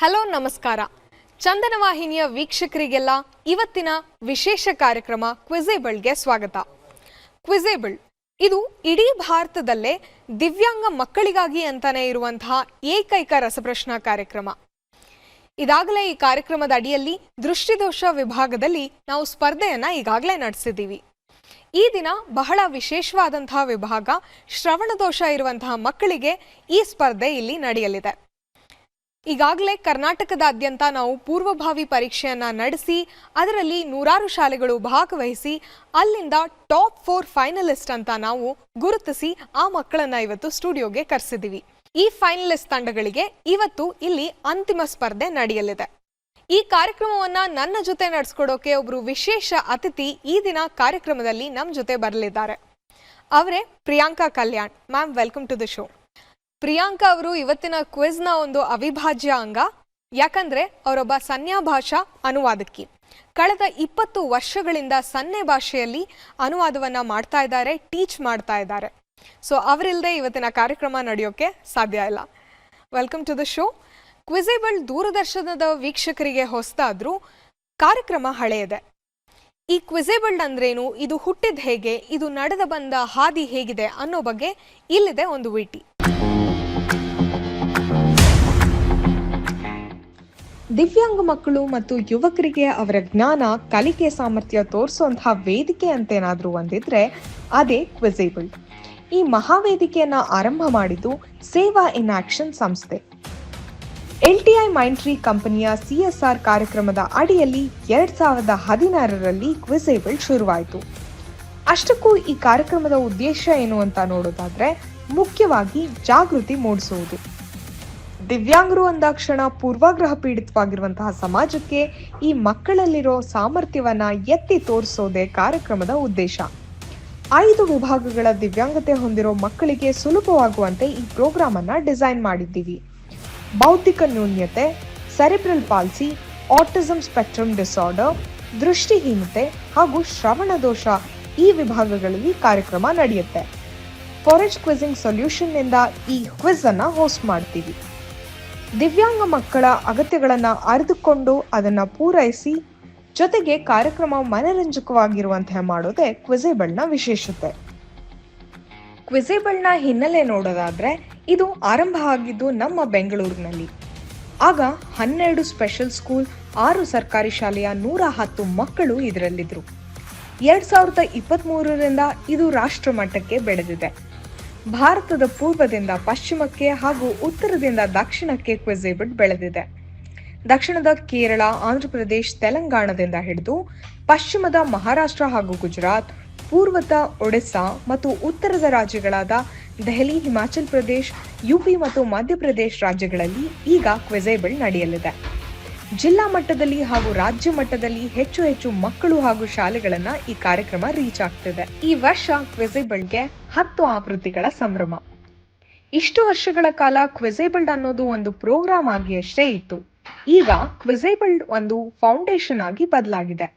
Hello ನಮಸ್ಕಾರ. ಚಂದನ ವಾಹಿನಿಯ ವೀಕ್ಷಕರಿಗೆಲ್ಲ ಇವತ್ತಿನ ವಿಶೇಷ ಕಾರ್ಯಕ್ರಮ ಕ್ವಿಜೇಬಲ್ಗೆ ಸ್ವಾಗತ. ಕ್ವಿಜೇಬಲ್ ಇದು ಇಡೀ ಭಾರತದಲ್ಲೇ ದಿವ್ಯಾಂಗ ಮಕ್ಕಳಿಗಾಗಿ ಅಂತಾನೆ ಇರುವಂತಹ ಏಕೈಕ ರಸಪ್ರಶ್ನಾ ಕಾರ್ಯಕ್ರಮ. ಇದಾಗಲೇ ಈ ಕಾರ್ಯಕ್ರಮದ ಅಡಿಯಲ್ಲಿ ದೃಷ್ಟಿದೋಷ ವಿಭಾಗದಲ್ಲಿ ನಾವು ಸ್ಪರ್ಧೆಯನ್ನ ಈಗಾಗಲೇ ನಡೆಸಿದ್ದೀವಿ. ಈ ದಿನ ಬಹಳ ವಿಶೇಷವಾದಂತಹ ವಿಭಾಗ ಶ್ರವಣದೋಷ ಇರುವಂತಹ ಮಕ್ಕಳಿಗೆ ಈ ಸ್ಪರ್ಧೆ ಇಲ್ಲಿ ನಡೆಯಲಿದೆ. ಈಗಾಗಲೇ ಕರ್ನಾಟಕದಾದ್ಯಂತ ನಾವು ಪೂರ್ವಭಾವಿ ಪರೀಕ್ಷೆಯನ್ನ ನಡೆಸಿ ಅದರಲ್ಲಿ ನೂರಾರು ಶಾಲೆಗಳು ಭಾಗವಹಿಸಿ ಅಲ್ಲಿಂದ ಟಾಪ್ 4 ಫೈನಲಿಸ್ಟ್ ಅಂತ ನಾವು ಗುರುತಿಸಿ ಆ ಮಕ್ಕಳನ್ನ ಇವತ್ತು ಸ್ಟುಡಿಯೋಗೆ ಕರೆಸಿದ್ದೀವಿ. ಈ ಫೈನಲಿಸ್ಟ್ ತಂಡಗಳಿಗೆ ಇವತ್ತು ಇಲ್ಲಿ ಅಂತಿಮ ಸ್ಪರ್ಧೆ ನಡೆಯಲಿದೆ. ಈ ಕಾರ್ಯಕ್ರಮವನ್ನ ನನ್ನ ಜೊತೆ ನಡೆಸ್ಕೊಡೋಕೆ ಒಬ್ರು ವಿಶೇಷ ಅತಿಥಿ ಈ ದಿನ ಕಾರ್ಯಕ್ರಮದಲ್ಲಿ ನಮ್ಮ ಜೊತೆ ಬರಲಿದ್ದಾರೆ. ಅವರೇ Priyanka Kalyan. Ma'am, welcome to the show. Priyanka ಅವರು ಇವತ್ತಿನ ಕ್ವಿಜ್ನ ಒಂದು ಅವಿಭಾಜ್ಯ ಅಂಗ. ಯಾಕಂದ್ರೆ ಅವರೊಬ್ಬ ಸನ್ಯಾ ಭಾಷಾ ಅನುವಾದಕಿ. ಕಳೆದ 20 ವರ್ಷಗಳಿಂದ ಸನ್ನೆ ಭಾಷೆಯಲ್ಲಿ ಅನುವಾದವನ್ನ ಮಾಡ್ತಾ ಇದ್ದಾರೆ, ಟೀಚ್ ಮಾಡ್ತಾ ಇದ್ದಾರೆ. ಸೊ ಅವರಿಲ್ಲದೆ ಇವತ್ತಿನ ಕಾರ್ಯಕ್ರಮ ನಡೆಯೋಕೆ ಸಾಧ್ಯ ಇಲ್ಲ. Welcome to the show. Quizable ದೂರದರ್ಶನದ ವೀಕ್ಷಕರಿಗೆ ಹೊಸದಾದ್ರೂ ಕಾರ್ಯಕ್ರಮ ಹಳೆಯದೆ. ಈ ಕ್ವಿಜೇಬಲ್ ಅಂದ್ರೇನು, ಇದು ಹುಟ್ಟಿದ ಹೇಗೆ, ಇದು ನಡೆದ ಬಂದ ಹಾದಿ ಹೇಗಿದೆ ಅನ್ನೋ ಬಗ್ಗೆ ಇಲ್ಲಿದೆ ಒಂದು ವಿಟಿ. ದಿವ್ಯಾಂಗ ಮಕ್ಕಳು ಮತ್ತು ಯುವಕರಿಗೆ ಅವರ ಜ್ಞಾನ, ಕಲಿಕೆ ಸಾಮರ್ಥ್ಯ ತೋರಿಸುವಂತಹ ವೇದಿಕೆ ಅಂತೇನಾದ್ರೂ ಒಂದಿದ್ರೆ ಅದೇ ಕ್ವಿಜೇಬಲ್. ಈ ಮಹಾವೇದಿಕೆಯನ್ನ ಆರಂಭ ಮಾಡಿದ್ದು ಸೇವಾ ಇನ್ ಆಕ್ಷನ್ ಸಂಸ್ಥೆ. LTI ಮೈಂಡ್ಟ್ರೀ ಕಂಪನಿಯ CSR ಕಾರ್ಯಕ್ರಮದ ಅಡಿಯಲ್ಲಿ 2016ರಲ್ಲಿ ಕ್ವಿಜೇಬಲ್ ಶುರುವಾಯಿತು. ಅಷ್ಟಕ್ಕೂ ಈ ಕಾರ್ಯಕ್ರಮದ ಉದ್ದೇಶ ಏನು ಅಂತ ನೋಡೋದಾದ್ರೆ ಮುಖ್ಯವಾಗಿ ಜಾಗೃತಿ ಮೂಡಿಸುವುದು. ದಿವ್ಯಾಂಗರು ಅಂದಾಕ್ಷಣ ಪೂರ್ವಾಗ್ರಹ ಪೀಡಿತವಾಗಿರುವಂತಹ ಸಮಾಜಕ್ಕೆ ಈ ಮಕ್ಕಳಲ್ಲಿರೋ ಸಾಮರ್ಥ್ಯವನ್ನ ಎತ್ತಿ ತೋರಿಸೋದೇ ಕಾರ್ಯಕ್ರಮದ ಉದ್ದೇಶ. 5 ವಿಭಾಗಗಳ ದಿವ್ಯಾಂಗತೆ ಹೊಂದಿರೋ ಮಕ್ಕಳಿಗೆ ಸುಲಭವಾಗುವಂತೆ ಈ ಪ್ರೋಗ್ರಾಮ್ ಅನ್ನ ಡಿಸೈನ್ ಮಾಡಿದ್ದೀವಿ. ಬೌದ್ಧಿಕ ನ್ಯೂನ್ಯತೆ, cerebral palsy, autism spectrum disorder, ದೃಷ್ಟಿಹೀನತೆ ಹಾಗೂ ಶ್ರವಣ ದೋಷ ಈ ವಿಭಾಗಗಳಲ್ಲಿ ಕಾರ್ಯಕ್ರಮ ನಡೆಯುತ್ತೆ. ಫಾರೆಸ್ಟ್ ಕ್ವಿಜಿಂಗ್ ಸೊಲ್ಯೂಷನ್ ನಿಂದ ಈ ಕ್ವಿಜ್ ಅನ್ನ ಹೋಸ್ಟ್ ಮಾಡ್ತೀವಿ. ದಿವ್ಯಾಂಗ ಮಕ್ಕಳ ಅಗತ್ಯಗಳನ್ನ ಅರಿತುಕೊಂಡು ಅದನ್ನ ಪೂರೈಸಿ ಜೊತೆಗೆ ಕಾರ್ಯಕ್ರಮ ಮನರಂಜಕವಾಗಿರುವಂತಹ ಮಾಡೋದೇ ಕ್ವಿಜೇಬಲ್ನ ವಿಶೇಷತೆ. ಕ್ವಿಜೇಬಲ್ನ ಹಿನ್ನೆಲೆ ನೋಡೋದಾದ್ರೆ ಇದು ಆರಂಭ ಆಗಿದ್ದು ನಮ್ಮ ಬೆಂಗಳೂರಿನಲ್ಲಿ. ಆಗ 12 ಸ್ಪೆಷಲ್ ಸ್ಕೂಲ್, 6 ಸರ್ಕಾರಿ ಶಾಲೆಯ 110 ಮಕ್ಕಳು ಇದರಲ್ಲಿದ್ರು. 2023ರಿಂದ ಇದು ರಾಷ್ಟ್ರ ಮಟ್ಟಕ್ಕೆ ಬೆಳೆದಿದೆ. ಭಾರತದ ಪೂರ್ವದಿಂದ ಪಶ್ಚಿಮಕ್ಕೆ ಹಾಗೂ ಉತ್ತರದಿಂದ ದಕ್ಷಿಣಕ್ಕೆ ಕ್ವಿಜೇಬಲ್ ಬೆಳೆದಿದೆ. ದಕ್ಷಿಣದ ಕೇರಳ, ಆಂಧ್ರಪ್ರದೇಶ, ತೆಲಂಗಾಣದಿಂದ ಹಿಡಿದು ಪಶ್ಚಿಮದ ಮಹಾರಾಷ್ಟ್ರ ಹಾಗೂ ಗುಜರಾತ್, ಪೂರ್ವದ ಒಡಿಸ್ಸಾ ಮತ್ತು ಉತ್ತರದ ರಾಜ್ಯಗಳಾದ ದೆಹಲಿ, ಹಿಮಾಚಲ್ ಪ್ರದೇಶ್, UP ಮತ್ತು ಮಧ್ಯಪ್ರದೇಶ ರಾಜ್ಯಗಳಲ್ಲಿ ಈಗ ಕ್ವಿಜೇಬಲ್ ನಡೆಯಲಿದೆ. ಜಿಲ್ಲಾ ಮಟ್ಟದಲ್ಲಿ ಹಾಗೂ ರಾಜ್ಯ ಮಟ್ಟದಲ್ಲಿ ಹೆಚ್ಚು ಮಕ್ಕಳು ಹಾಗೂ ಶಾಲೆಗಳನ್ನ ಈ ಕಾರ್ಯಕ್ರಮ ರೀಚ್ ಆಗ್ತಿದೆ. ಈ ವರ್ಷ ಕ್ವಿಜೇಬಲ್ಗೆ 10 ಆವೃತ್ತಿಗಳ ಸಂಭ್ರಮ. ಇಷ್ಟು ವರ್ಷಗಳ ಕಾಲ ಕ್ವಿಜೇಬಲ್ ಅನ್ನೋದು ಒಂದು ಪ್ರೋಗ್ರಾಮ್ ಆಗಿ ಅಷ್ಟೇ ಇತ್ತು. ಈಗ ಕ್ವಿಜೇಬಲ್ ಒಂದು ಫೌಂಡೇಶನ್ ಆಗಿ ಬದಲಾಗಿದೆ.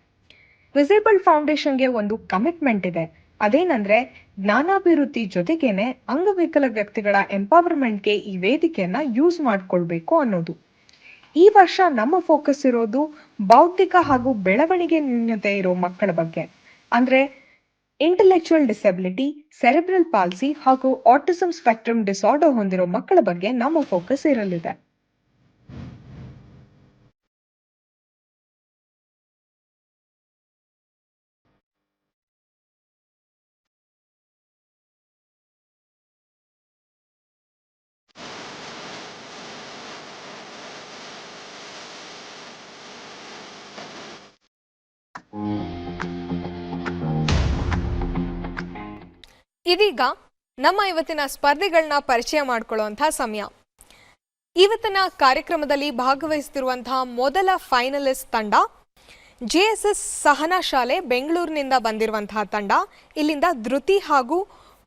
ಕ್ವಿಜೇಬಲ್ ಫೌಂಡೇಶನ್ಗೆ ಒಂದು ಕಮಿಟ್ಮೆಂಟ್ ಇದೆ. ಅದೇನಂದ್ರೆ ಜ್ಞಾನಾಭಿವೃದ್ಧಿ ಜೊತೆಗೇನೆ ಅಂಗವಿಕಲ ವ್ಯಕ್ತಿಗಳ ಎಂಪವರ್ಮೆಂಟ್ಗೆ ಈ ವೇದಿಕೆಯನ್ನ ಯೂಸ್ ಮಾಡ್ಕೊಳ್ಬೇಕು ಅನ್ನೋದು. ಈ ವರ್ಷ ನಮ್ಮ ಫೋಕಸ್ ಇರೋದು ಬೌದ್ಧಿಕ ಹಾಗೂ ಬೆಳವಣಿಗೆ ನ್ಯೂನ್ಯತೆ ಇರೋ ಮಕ್ಕಳ ಬಗ್ಗೆ. ಅಂದ್ರೆ ಇಂಟೆಲೆಕ್ಚುಯಲ್ ಡಿಸೆಬಿಲಿಟಿ, ಸೆರೆಬ್ರಲ್ ಪಾಲ್ಸಿ ಹಾಗೂ ಆಟಿಸಮ್ ಸ್ಪೆಕ್ಟ್ರಮ್ ಡಿಸಾರ್ಡರ್ ಹೊಂದಿರೋ ಮಕ್ಕಳ ಬಗ್ಗೆ ನಮ್ಮ ಫೋಕಸ್ ಇರಲಿದೆ. ಇದೀಗ ನಮ್ಮ ಇವತ್ತಿನ ಸ್ಪರ್ಧೆಗಳನ್ನ ಪರಿಚಯ ಮಾಡಿಕೊಳ್ಳುವಂತಹ ಸಮಯ. ಇವತ್ತಿನ ಕಾರ್ಯಕ್ರಮದಲ್ಲಿ ಭಾಗವಹಿಸುತ್ತಿರುವಂತಹ ಮೊದಲ ಫೈನಲಿಸ್ಟ್ ತಂಡ JSS ಸಹನಾ ಶಾಲೆ ಬೆಂಗಳೂರಿನಿಂದ ಬಂದಿರುವಂತಹ ತಂಡ. ಇಲ್ಲಿಂದ ಧೃತಿ ಹಾಗೂ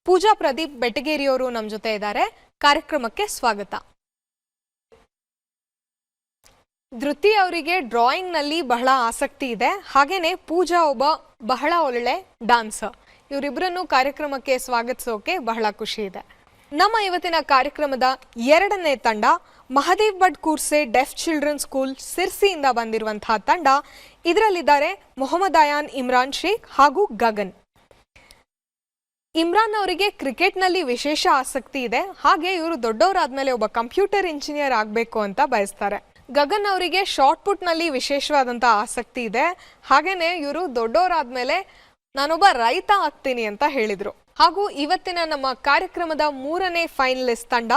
ಪೂಜಾ ಪ್ರದೀಪ್ ಬೆಟಗೇರಿಯವರು ನಮ್ಮ ಜೊತೆ ಇದ್ದಾರೆ. ಕಾರ್ಯಕ್ರಮಕ್ಕೆ ಸ್ವಾಗತ. ಧೃತಿ ಅವರಿಗೆ ಡ್ರಾಯಿಂಗ್ ನಲ್ಲಿ ಬಹಳ ಆಸಕ್ತಿ ಇದೆ. ಹಾಗೇನೆ ಪೂಜಾ ಒಬ್ಬ ಬಹಳ ಒಳ್ಳೆ ಡಾನ್ಸರ್. ಇವರಿಬ್ಬರನ್ನು ಕಾರ್ಯಕ್ರಮಕ್ಕೆ ಸ್ವಾಗತಿಸೋಕೆ ಬಹಳ ಖುಷಿ ಇದೆ. ನಮ್ಮ ಇವತ್ತಿನ ಕಾರ್ಯಕ್ರಮದ ಎರಡನೇ ತಂಡ Mahadev Bhat Kurse deaf children school ಸಿರ್ಸಿಯಿಂದ ಬಂದಿರುವಂತಹ ತಂಡ. ಇದರಲ್ಲಿದ್ದಾರೆ ಮೊಹಮ್ಮದ್ ಅಯಾನ್, ಇಮ್ರಾನ್ ಶೇಖ್ ಹಾಗೂ ಗಗನ್. ಇಮ್ರಾನ್ ಅವರಿಗೆ ಕ್ರಿಕೆಟ್ನಲ್ಲಿ ವಿಶೇಷ ಆಸಕ್ತಿ ಇದೆ. ಹಾಗೆ ಇವರು ದೊಡ್ಡವರಾದ್ಮೇಲೆ ಒಬ್ಬ ಕಂಪ್ಯೂಟರ್ ಇಂಜಿನಿಯರ್ ಆಗಬೇಕು ಅಂತ ಬಯಸ್ತಾರೆ. ಗಗನ್ ಅವರಿಗೆ ಶಾರ್ಟ್ ಪುಟ್ನಲ್ಲಿ ವಿಶೇಷವಾದಂತಹ ಆಸಕ್ತಿ ಇದೆ. ಹಾಗೇನೆ ಇವರು ದೊಡ್ಡವರಾದ್ಮೇಲೆ ನಾನೊಬ್ಬ ರೈತ ಆಗ್ತೀನಿ ಅಂತ ಹೇಳಿದ್ರು. ಹಾಗೂ ಇವತ್ತಿನ ನಮ್ಮ ಕಾರ್ಯಕ್ರಮದ ಮೂರನೇ ಫೈನಲಿಸ್ಟ್ ತಂಡ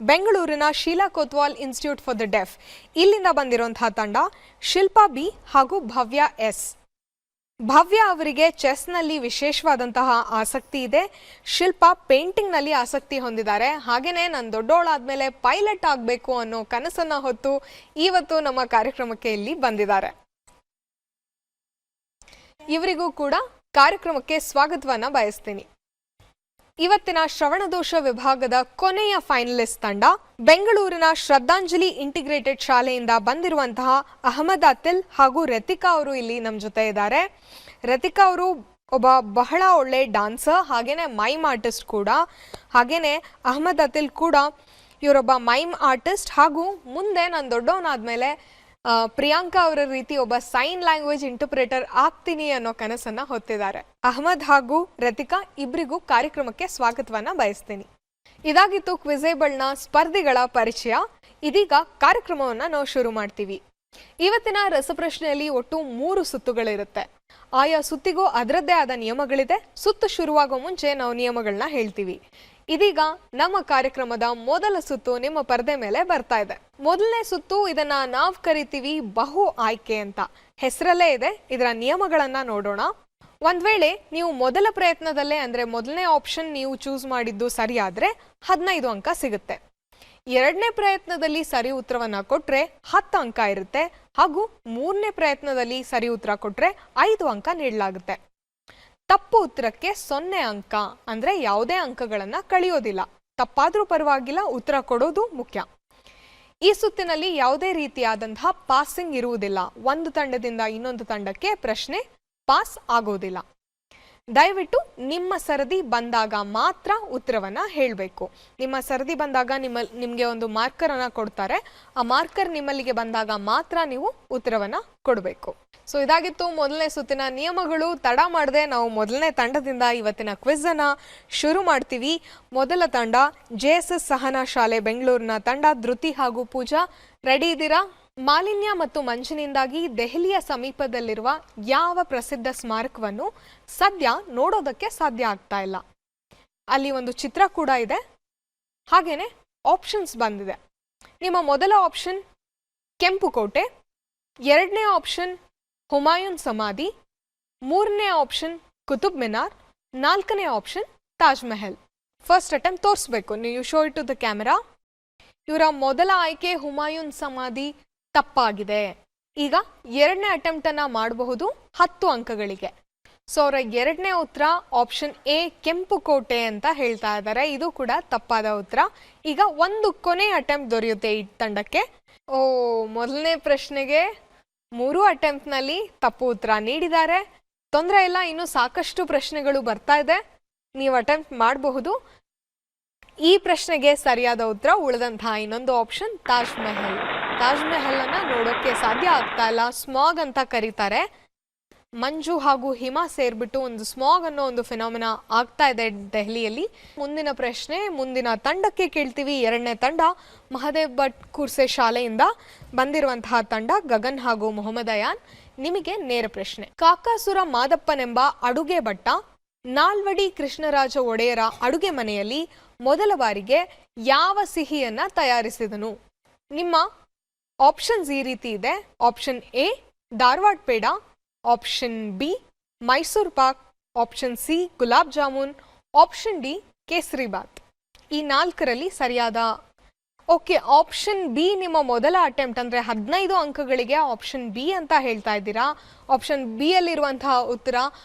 ಬೆಂಗಳೂರಿನ ಶೀಲಾ ಕೊತ್ವಾಲ್ ಇನ್ಸ್ಟಿಟ್ಯೂಟ್ ಫಾರ್ ದ ಡೆಫ್ ಇಲ್ಲಿಂದ ಬಂದಿರುವಂತಹ ತಂಡ ಶಿಲ್ಪಾ ಬಿ ಹಾಗೂ ಭವ್ಯ ಎಸ್. ಭವ್ಯ ಅವರಿಗೆ ಚೆಸ್ನಲ್ಲಿ ವಿಶೇಷವಾದಂತಹ ಆಸಕ್ತಿ ಇದೆ. ಶಿಲ್ಪಾ ಪೇಂಟಿಂಗ್ನಲ್ಲಿ ಆಸಕ್ತಿ ಹೊಂದಿದ್ದಾರೆ. ಹಾಗೇನೆ ನಾನು ದೊಡ್ಡೋಳಾದ್ಮೇಲೆ ಪೈಲಟ್ ಆಗಬೇಕು ಅನ್ನೋ ಕನಸನ್ನ ಹೊತ್ತು ಇವತ್ತು ನಮ್ಮ ಕಾರ್ಯಕ್ರಮಕ್ಕೆ ಇಲ್ಲಿ ಬಂದಿದ್ದಾರೆ. ಇವರಿಗೂ ಕೂಡ ಕಾರ್ಯಕ್ರಮಕ್ಕೆ ಸ್ವಾಗತವನ್ನ ಬಯಸ್ತೀನಿ. ಇವತ್ತಿನ ಶ್ರವಣದೋಷ ವಿಭಾಗದ ಕೊನೆಯ ಫೈನಲಿಸ್ಟ್ ತಂಡ ಬೆಂಗಳೂರಿನ ಶ್ರದ್ಧಾಂಜಲಿ ಇಂಟಿಗ್ರೇಟೆಡ್ ಶಾಲೆಯಿಂದ ಬಂದಿರುವಂತಹ ಅಹಮದ್ ಅತಿಲ್ ಹಾಗೂ ರತಿಕಾ ಅವರು ಇಲ್ಲಿ ನಮ್ಮ ಜೊತೆ ಇದ್ದಾರೆ. ರತಿಕಾ ಅವರು ಒಬ್ಬ ಬಹಳ ಒಳ್ಳೆ ಡಾನ್ಸರ್, ಹಾಗೇನೆ ಮೈಮ್ ಆರ್ಟಿಸ್ಟ್ ಕೂಡ. ಹಾಗೇನೆ ಅಹಮದ್ ಅತಿಲ್ ಕೂಡ ಇವರೊಬ್ಬ ಮೈಮ್ ಆರ್ಟಿಸ್ಟ್ ಹಾಗೂ ಮುಂದೆ ನಾನು ದೊಡ್ಡವನಾದ್ಮೇಲೆ ಪ್ರಿಯಾಂಕಾ ಅವರ ರೀತಿ ಒಬ್ಬ ಸೈನ್ ಲ್ಯಾಂಗ್ವೇಜ್ ಇಂಟರ್ಪ್ರೇಟರ್ ಆಗ್ತೀನಿ ಅನ್ನೋ ಕನಸನ್ನ ಹೊತ್ತಿದ್ದಾರೆ. ಅಹಮದ್ ಹಾಗೂ ರತಿಕಾ ಇಬ್ಬರಿಗೂ ಕಾರ್ಯಕ್ರಮಕ್ಕೆ ಸ್ವಾಗತವನ್ನ ಬಯಸ್ತೀನಿ. ಇದಾಗಿತ್ತು ಕ್ವಿಜೇಬಲ್ನ ಸ್ಪರ್ಧಿಗಳ ಪರಿಚಯ. ಇದೀಗ ಕಾರ್ಯಕ್ರಮವನ್ನ ನಾವು ಶುರು ಮಾಡ್ತೀವಿ. ಇವತ್ತಿನ ರಸಪ್ರಶ್ನೆಯಲ್ಲಿ ಒಟ್ಟು 3 ಸುತ್ತುಗಳಿರುತ್ತೆ. ಆಯಾ ಸುತ್ತಿಗೂ ಅದರದ್ದೇ ಆದ ನಿಯಮಗಳಿದೆ. ಸುತ್ತು ಶುರುವಾಗೋ ಮುಂಚೆ ನಾವು ನಿಯಮಗಳನ್ನ ಹೇಳ್ತೀವಿ. ಇದೀಗ ನಮ್ಮ ಕಾರ್ಯಕ್ರಮದ ಮೊದಲ ಸುತ್ತು ನಿಮ್ಮ ಪರದೆ ಮೇಲೆ ಬರ್ತಾ ಇದೆ. ಮೊದಲನೇ ಸುತ್ತು, ಇದನ್ನ ನಾವು ಕರಿತೀವಿ ಬಹು ಆಯ್ಕೆ ಅಂತ. ಹೆಸರಲ್ಲೇ ಇದೆ. ಇದರ ನಿಯಮಗಳನ್ನ ನೋಡೋಣ. ಒಂದ್ ವೇಳೆ ನೀವು ಮೊದಲ ಪ್ರಯತ್ನದಲ್ಲೇ ಅಂದ್ರೆ ಮೊದಲನೇ ಆಪ್ಷನ್ ನೀವು ಚೂಸ್ ಮಾಡಿದ್ದು ಸರಿಯಾದ್ರೆ 15 ಅಂಕ ಸಿಗುತ್ತೆ. ಎರಡನೇ ಪ್ರಯತ್ನದಲ್ಲಿ ಸರಿ ಉತ್ತರವನ್ನ ಕೊಟ್ರೆ 10 ಅಂಕ ಇರುತ್ತೆ. ಹಾಗೂ ಮೂರನೇ ಪ್ರಯತ್ನದಲ್ಲಿ ಸರಿ ಉತ್ತರ ಕೊಟ್ರೆ 5 ಅಂಕ ನೀಡಲಾಗುತ್ತೆ. ತಪ್ಪು ಉತ್ತರಕ್ಕೆ 0 ಅಂಕ, ಅಂದ್ರೆ ಯಾವುದೇ ಅಂಕಗಳನ್ನ ಕಳೆಯೋದಿಲ್ಲ. ತಪ್ಪಾದ್ರೂ ಪರವಾಗಿಲ್ಲ, ಉತ್ತರ ಕೊಡೋದು ಮುಖ್ಯ. ಈ ಸುತ್ತಿನಲ್ಲಿ ಯಾವುದೇ ರೀತಿಯಾದಂತಹ ಪಾಸಿಂಗ್ ಇರುವುದಿಲ್ಲ. ಒಂದು ತಂಡದಿಂದ ಇನ್ನೊಂದು ತಂಡಕ್ಕೆ ಪ್ರಶ್ನೆ ಪಾಸ್ ಆಗೋದಿಲ್ಲ. ದಯವಿಟ್ಟು ನಿಮ್ಮ ಸರದಿ ಬಂದಾಗ ಮಾತ್ರ ಉತ್ತರವನ್ನ ಹೇಳಬೇಕು. ನಿಮ್ಮ ಸರದಿ ಬಂದಾಗ ನಿಮಗೆ ಒಂದು ಮಾರ್ಕರ್ ಅನ್ನ ಕೊಡ್ತಾರೆ. ಆ ಮಾರ್ಕರ್ ನಿಮ್ಮಲ್ಲಿಗೆ ಬಂದಾಗ ಮಾತ್ರ ನೀವು ಉತ್ತರವನ್ನ ಕೊಡಬೇಕು. ಸೊ ಇದಾಗಿತ್ತು ಮೊದಲನೇ ಸುತ್ತಿನ ನಿಯಮಗಳು. ತಡ ಮಾಡದೆ ನಾವು ಮೊದಲನೇ ತಂಡದಿಂದ ಇವತ್ತಿನ ಕ್ವಿಜ್ ಅನ್ನ ಶುರು ಮಾಡ್ತೀವಿ. ಮೊದಲ ತಂಡ JSS ಸಹನಾ ಶಾಲೆ ಬೆಂಗಳೂರಿನ ತಂಡ. ಧೃತಿ ಹಾಗೂ ಪೂಜಾ ರೆಡಿ ಇದ್ದೀರಾ? ಮಾಲಿನ್ಯ ಮತ್ತು ಮಂಜಿನಿಂದಾಗಿ ದೆಹಲಿಯ ಸಮೀಪದಲ್ಲಿರುವ ಯಾವ ಪ್ರಸಿದ್ಧ ಸ್ಮಾರಕವನ್ನು ಸದ್ಯ ನೋಡೋದಕ್ಕೆ ಸಾಧ್ಯ ಆಗ್ತಾ ಇಲ್ಲ? ಅಲ್ಲಿ ಒಂದು ಚಿತ್ರ ಕೂಡ ಇದೆ. ಹಾಗೇನೆ ಆಪ್ಷನ್ಸ್ ಬಂದಿದೆ. ನಿಮ್ಮ ಮೊದಲ ಆಪ್ಷನ್ ಕೆಂಪು ಕೋಟೆ, ಎರಡನೇ ಆಪ್ಷನ್ ಹುಮಾಯೂನ್ ಸಮಾಧಿ, ಮೂರನೇ ಆಪ್ಷನ್ ಕುತುಬ್ ಮಿನಾರ್, ನಾಲ್ಕನೇ option Taj Mahal. First attempt ತೋರಿಸ್ಬೇಕು ನೀವು. Show it to the camera. ಇವರ ಮೊದಲ ಆಯ್ಕೆ ಹುಮಾಯೂನ್ ಸಮಾಧಿ ತಪ್ಪಾಗಿದೆ. ಈಗ ಎರಡನೇ ಅಟೆಂಪ್ಟ್ ಅನ್ನ ಮಾಡಬಹುದು 10 ಅಂಕಗಳಿಗೆ. ಸೊ ಅವರ ಎರಡನೇ ಉತ್ತರ ಆಪ್ಷನ್ ಎ ಕೆಂಪು ಕೋಟೆ ಅಂತ ಹೇಳ್ತಾ ಇದ್ದಾರೆ. ಇದು ಕೂಡ ತಪ್ಪಾದ ಉತ್ತರ. ಈಗ ಒಂದು ಕೊನೆ ಅಟೆಂಪ್ಟ್ ದೊರೆಯುತ್ತೆ ಈ ತಂಡಕ್ಕೆ. ಮೊದಲನೇ ಪ್ರಶ್ನೆಗೆ 3 ಅಟೆಂಪ್ಟ್ ನಲ್ಲಿ ತಪ್ಪು ಉತ್ತರ ನೀಡಿದ್ದಾರೆ. ತೊಂದರೆ ಇಲ್ಲ, ಇನ್ನು ಸಾಕಷ್ಟು ಪ್ರಶ್ನೆಗಳು ಬರ್ತಾ ಇದೆ. ನೀವು ಅಟೆಂಪ್ಟ್ ಮಾಡಬಹುದು. ಈ ಪ್ರಶ್ನೆಗೆ ಸರಿಯಾದ ಉತ್ತರ ಉಳಿದಂತಹ ಇನ್ನೊಂದು ಆಪ್ಷನ್ ತಾಜ್ ಮಹಲ್. ತಾಜ್ ಮಹಲ್ ಅನ್ನ ನೋಡೋಕೆ ಸಾಧ್ಯ ಆಗ್ತಾ ಇಲ್ಲ. ಸ್ಮಾಗ್ ಅಂತ ಕರೀತಾರೆ. ಮಂಜು ಹಾಗೂ ಹಿಮ ಸೇರ್ಬಿಟ್ಟು ಒಂದು ಸ್ಮಾಗ್ ಅನ್ನೋ ಒಂದು ಫಿನಾಮಿನಾ ಆಗ್ತಾ ಇದೆ ದೆಹಲಿಯಲ್ಲಿ. ಮುಂದಿನ ಪ್ರಶ್ನೆ ಮುಂದಿನ ತಂಡಕ್ಕೆ ಕೇಳ್ತೀವಿ. ಎರಡನೇ ತಂಡ ಮಹದೇವ್ ಭಟ್ ಕೂರ್ಸೆ ಶಾಲೆಯಿಂದ ಬಂದಿರುವಂತಹ ತಂಡ ಗಗನ್ ಹಾಗೂ ಮೊಹಮ್ಮದ್ ಅಯಾನ್. ನಿಮಗೆ ನೇರ ಪ್ರಶ್ನೆ. ಕಾಕಾಸುರ ಮಾದಪ್ಪನೆಂಬ ಅಡುಗೆ ಭಟ್ಟ ನಾಲ್ವಡಿ ಕೃಷ್ಣರಾಜ ಒಡೆಯರ ಅಡುಗೆ ಮನೆಯಲ್ಲಿ ಮೊದಲ ಬಾರಿಗೆ ಯಾವ ಸಿಹಿಯನ್ನ ತಯಾರಿಸಿದನು? ನಿಮ್ಮ ಆಪ್ಷನ್ಸ್ ಈ ರೀತಿ ಇದೆ. Option A Dharwad peda, option B Mysuru Pak, option C gulab jamun, option D kesari bath. ಈ 4ರಲ್ಲಿ ಸರಿಯಾದ ಓಕೆ ಆಪ್ಷನ್ ಬಿ ನಿಮ್ಮ ಮೊದಲ ಅಟೆಂಪ್ಟ್ ಅಂದ್ರೆ 15 ಅಂಕಗಳಿಗೆ ಆಪ್ಷನ್ ಬಿ ಅಂತ ಹೇಳ್ತಾ ಇದ್ದೀರಾ. ಆಪ್ಷನ್ ಬಿ ಅಲ್ಲಿರುವಂತಹ ಉತ್ತರ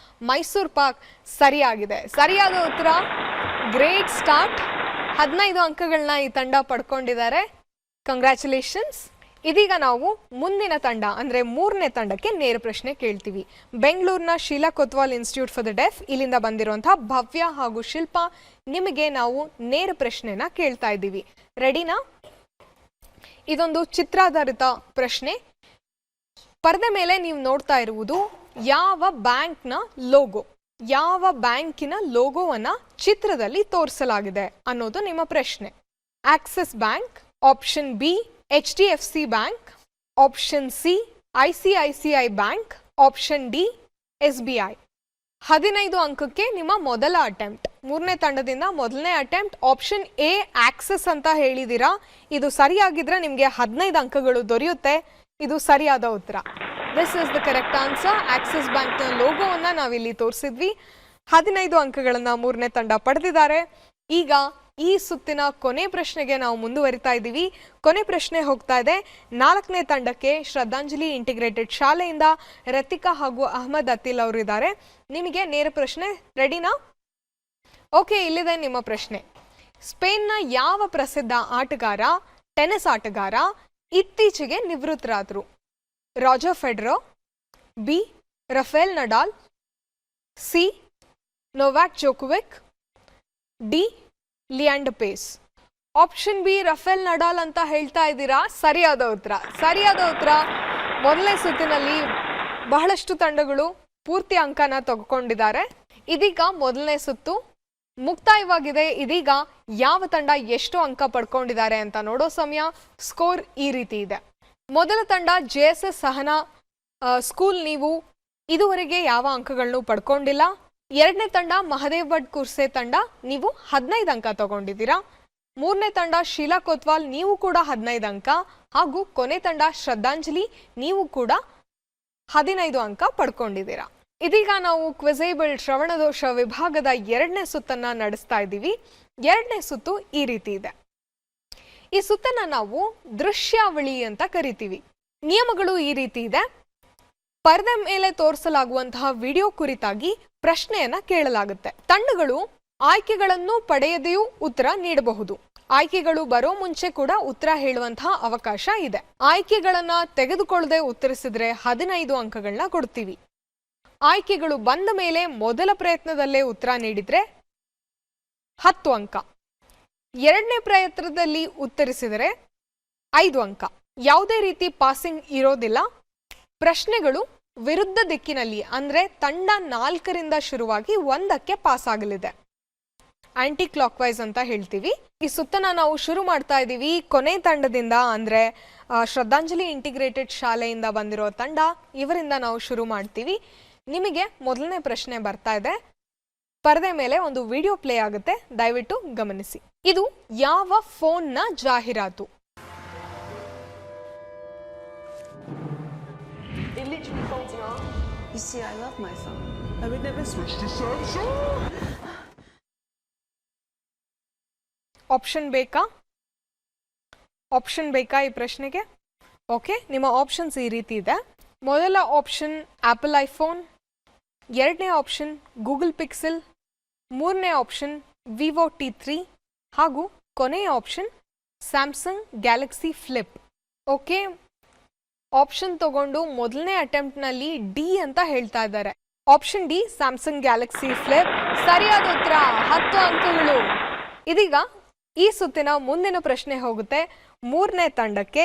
ಮೈಸೂರು ಪಾಕ್ ಸರಿಯಾಗಿದೆ. ಸರಿಯಾದ ಉತ್ತರ. Great start. 15 ಅಂಕಗಳನ್ನ ಈ ತಂಡ ಪಡ್ಕೊಂಡಿದ್ದಾರೆ. ಕಂಗ್ರ್ಯಾಚುಲೇಷನ್ಸ್. ಇದೀಗ ನಾವು ಮುಂದಿನ ತಂಡ ಅಂದ್ರೆ ಮೂರನೇ ತಂಡಕ್ಕೆ ನೇರ ಪ್ರಶ್ನೆ ಕೇಳ್ತೀವಿ. ಬೆಂಗಳೂರಿನ ಶೀಲಾ ಕೊತ್ವಾಲ್ ಇನ್ಸ್ಟಿಟ್ಯೂಟ್ ಫಾರ್ ದ ಡೆಫ್ ಇಲ್ಲಿಂದ ಬಂದಿರುವಂತಹ ಭವ್ಯ ಹಾಗೂ ಶಿಲ್ಪಾ ನಿಮಗೆ ನಾವು ನೇರ ಪ್ರಶ್ನೆನ ಕೇಳ್ತಾ ಇದ್ದೀವಿ. ರೆಡಿನಾ? ಇದೊಂದು ಚಿತ್ರಾಧಾರಿತ ಪ್ರಶ್ನೆ. ಪರದೆ ಮೇಲೆ ನೀವು ನೋಡ್ತಾ ಇರುವುದು ಯಾವ ಬ್ಯಾಂಕ್ನ ಲೋಗೋ, ಯಾವ ಬ್ಯಾಂಕಿನ ಲೋಗೋವನ್ನ ಚಿತ್ರದಲ್ಲಿ ತೋರಿಸಲಾಗಿದೆ ಅನ್ನೋದು ನಿಮ್ಮ ಪ್ರಶ್ನೆ. Axis bank, option B HDFC bank, option C ICICI bank, option D SBI. 15 ಅಂಕಕ್ಕೆ ನಿಮ್ಮ ಮೊದಲ ಅಟೆಂಪ್ಟ್. ಮೂರನೇ ತಂಡದಿಂದ ಮೊದಲನೇ ಅಟೆಂಪ್ಟ್ ಆಪ್ಷನ್ ಎ ಆಕ್ಸಿಸ್ ಅಂತ ಹೇಳಿದ್ದೀರಾ. ಇದು ಸರಿಯಾಗಿದ್ರೆ ನಿಮಗೆ 15 ಅಂಕಗಳು ದೊರೆಯುತ್ತೆ. ಇದು ಸರಿಯಾದ ಉತ್ತರ. This is the correct answer. Axis ಬ್ಯಾಂಕ್ನ ಲೋಗೋವನ್ನ ನಾವಿಲ್ಲಿ ತೋರಿಸಿದ್ವಿ. 15 ಅಂಕಗಳನ್ನ ಮೂರನೇ ತಂಡ ಪಡೆದಿದ್ದಾರೆ. ಈಗ ಈ ಸುತ್ತಿನ ಕೊನೆ ಪ್ರಶ್ನೆಗೆ ನಾವು ಮುಂದುವರಿತಾ ಇದ್ದೀವಿ. ಕೊನೆ ಪ್ರಶ್ನೆ ಹೋಗ್ತಾ ಇದೆ 4ನೇ ತಂಡಕ್ಕೆ. ಶ್ರದ್ಧಾಂಜಲಿ ಇಂಟಿಗ್ರೇಟೆಡ್ ಶಾಲೆಯಿಂದ ರತಿಕಾ ಹಾಗೂ ಅಹಮದ್ ಅತಿಲ್ ಅವರು ಇದ್ದಾರೆ. ನಿಮಗೆ ನೇರ ಪ್ರಶ್ನೆ. ರೆಡಿನಾ? ಓಕೆ, ಇಲ್ಲಿದೆ ನಿಮ್ಮ ಪ್ರಶ್ನೆ. ಸ್ಪೇನ್ನ ಯಾವ ಪ್ರಸಿದ್ಧ ಆಟಗಾರ, ಟೆನ್ನಿಸ್ ಆಟಗಾರ ಇತ್ತೀಚೆಗೆ ನಿವೃತ್ತರಾದರು? Roger Federer, B Rafael Nadal, C Novak Djokovic, D Leander Paes. Option B Rafael Nadal ಅಂತ ಹೇಳ್ತಾ ಇದ್ದೀರಾ. ಸರಿಯಾದ ಉತ್ತರ. ಸರಿಯಾದ ಉತ್ತರ. ಮೊದಲನೇ ಸುತ್ತಿನಲ್ಲಿ ಬಹಳಷ್ಟು ತಂಡಗಳು ಪೂರ್ತಿ ಅಂಕನ ತೆಗೆದುಕೊಂಡಿದ್ದಾರೆ. ಇದೀಗ ಮೊದಲನೇ ಸುತ್ತು ಮುಕ್ತಾಯವಾಗಿದೆ. ಇದೀಗ ಯಾವ ತಂಡ ಎಷ್ಟು ಅಂಕ ಪಡ್ಕೊಂಡಿದ್ದಾರೆ ಅಂತ ನೋಡೋ ಸಮಯ. ಸ್ಕೋರ್ ಈ ರೀತಿ ಇದೆ. ಮೊದಲ ತಂಡ JSS ಸಹನಾ ಸ್ಕೂಲ್, ನೀವು ಇದುವರೆಗೆ ಯಾವ ಅಂಕಗಳನ್ನು ಪಡ್ಕೊಂಡಿಲ್ಲ. ಎರಡನೇ ತಂಡ ಮಹದೇವ್ ಭಟ್ ಕುರ್ಸೆ ತಂಡ, ನೀವು 15 ಅಂಕ ತಗೊಂಡಿದ್ದೀರಾ. ಮೂರನೇ ತಂಡ ಶೀಲಾ ಕೊತ್ವಾಲ್, ನೀವು ಕೂಡ 15 ಅಂಕ. ಹಾಗೂ ಕೊನೆ ತಂಡ ಶ್ರದ್ಧಾಂಜಲಿ, ನೀವು ಕೂಡ 15 ಅಂಕ ಪಡ್ಕೊಂಡಿದ್ದೀರಾ. ಇದೀಗ ನಾವು ಕ್ವಿಜೇಬಲ್ ಶ್ರವಣದೋಷ ವಿಭಾಗದ 2ನೇ ಸುತ್ತನ್ನ ನಡೆಸ್ತಾ ಇದ್ದೀವಿ. 2ನೇ ಸುತ್ತು ಈ ರೀತಿ ಇದೆ. ಈ ಸುತ್ತನ್ನ ನಾವು ದೃಶ್ಯಾವಳಿ ಅಂತ ಕರಿತೀವಿ. ನಿಯಮಗಳು ಈ ರೀತಿ ಇದೆ. ಪರದೆ ಮೇಲೆ ತೋರಿಸಲಾಗುವಂತಹ ವಿಡಿಯೋ ಕುರಿತಾಗಿ ಪ್ರಶ್ನೆಯನ್ನ ಕೇಳಲಾಗುತ್ತೆ. ತಂಡಗಳು ಆಯ್ಕೆಗಳನ್ನು ಪಡೆಯದೆಯೂ ಉತ್ತರ ನೀಡಬಹುದು. ಆಯ್ಕೆಗಳು ಬರೋ ಮುಂಚೆ ಕೂಡ ಉತ್ತರ ಹೇಳುವಂತಹ ಅವಕಾಶ ಇದೆ. ಆಯ್ಕೆಗಳನ್ನ ತೆಗೆದುಕೊಳ್ಳದೆ ಉತ್ತರಿಸಿದ್ರೆ 15 ಅಂಕಗಳನ್ನ ಕೊಡ್ತೀವಿ. ಆಯ್ಕೆಗಳು ಬಂದ ಮೇಲೆ ಮೊದಲ ಪ್ರಯತ್ನದಲ್ಲೇ ಉತ್ತರ ನೀಡಿದ್ರೆ 10 ಅಂಕ. ಎರಡನೇ ಪ್ರಯತ್ನದಲ್ಲಿ ಉತ್ತರಿಸಿದರೆ 5 ಅಂಕ. ಯಾವುದೇ ರೀತಿ ಪಾಸಿಂಗ್ ಇರೋದಿಲ್ಲ. ಪ್ರಶ್ನೆಗಳು ವಿರುದ್ಧ ದಿಕ್ಕಿನಲ್ಲಿ ಅಂದ್ರೆ ತಂಡ 4ರಿಂದ ಶುರುವಾಗಿ 1ಕ್ಕೆ ಪಾಸ್ ಆಗಲಿದೆ. ಆಂಟಿ ಕ್ಲಾಕ್ ವೈಸ್ ಅಂತ ಹೇಳ್ತೀವಿ. ಈ ಸುತ್ತನ ನಾವು ಶುರು ಮಾಡ್ತಾ ಇದ್ದೀವಿ ಕೊನೆ ತಂಡದಿಂದ, ಅಂದ್ರೆ ಶ್ರದ್ಧಾಂಜಲಿ ಇಂಟಿಗ್ರೇಟೆಡ್ ಶಾಲೆಯಿಂದ ಬಂದಿರೋ ತಂಡ, ಇವರಿಂದ ನಾವು ಶುರು ಮಾಡ್ತೀವಿ. ನಿಮಗೆ ಮೊದಲನೇ ಪ್ರಶ್ನೆ ಬರ್ತಾ ಇದೆ. ಪರದೆ ಮೇಲೆ ಒಂದು ವಿಡಿಯೋ ಪ್ಲೇ ಆಗುತ್ತೆ, ದಯವಿಟ್ಟು ಗಮನಿಸಿ. ಇದು ಯಾವ ಫೋನ್ನ ಜಾಹೀರಾತು? It literally folds in half. You see, I love my phone. I would never switch to Samsung. Option ಬೇಕಾ? ಆಪ್ಷನ್ ಬೇಕಾ ಈ ಪ್ರಶ್ನೆಗೆ? ಓಕೆ, ನಿಮ್ಮ ಆಪ್ಷನ್ಸ್ ಈ ರೀತಿ ಇದೆ. ಮೊದಲ ಆಪ್ಷನ್ ಆಪಲ್ ಐಫೋನ್, ಎರಡನೇ ಆಪ್ಷನ್ ಗೂಗಲ್ ಪಿಕ್ಸೆಲ್, ಮೂರನೇ ಆಪ್ಷನ್ ವಿವೋ T3 ಹಾಗೂ ಕೊನೆಯ option Samsung Galaxy flip. Okay, option ತಗೊಂಡು ಮೊದಲನೇ ಅಟೆಂಪ್ಟ್ನಲ್ಲಿ ಡಿ ಅಂತ ಹೇಳ್ತಾ ಇದ್ದಾರೆ. Option D Samsung Galaxy flip ಸರಿಯಾದ ಉತ್ತರ. 10 ಅಂಕಗಳು. ಇದೀಗ ಈ ಸುತ್ತಿನ ಮುಂದಿನ ಪ್ರಶ್ನೆ ಹೋಗುತ್ತೆ ಮೂರನೇ ತಂಡಕ್ಕೆ.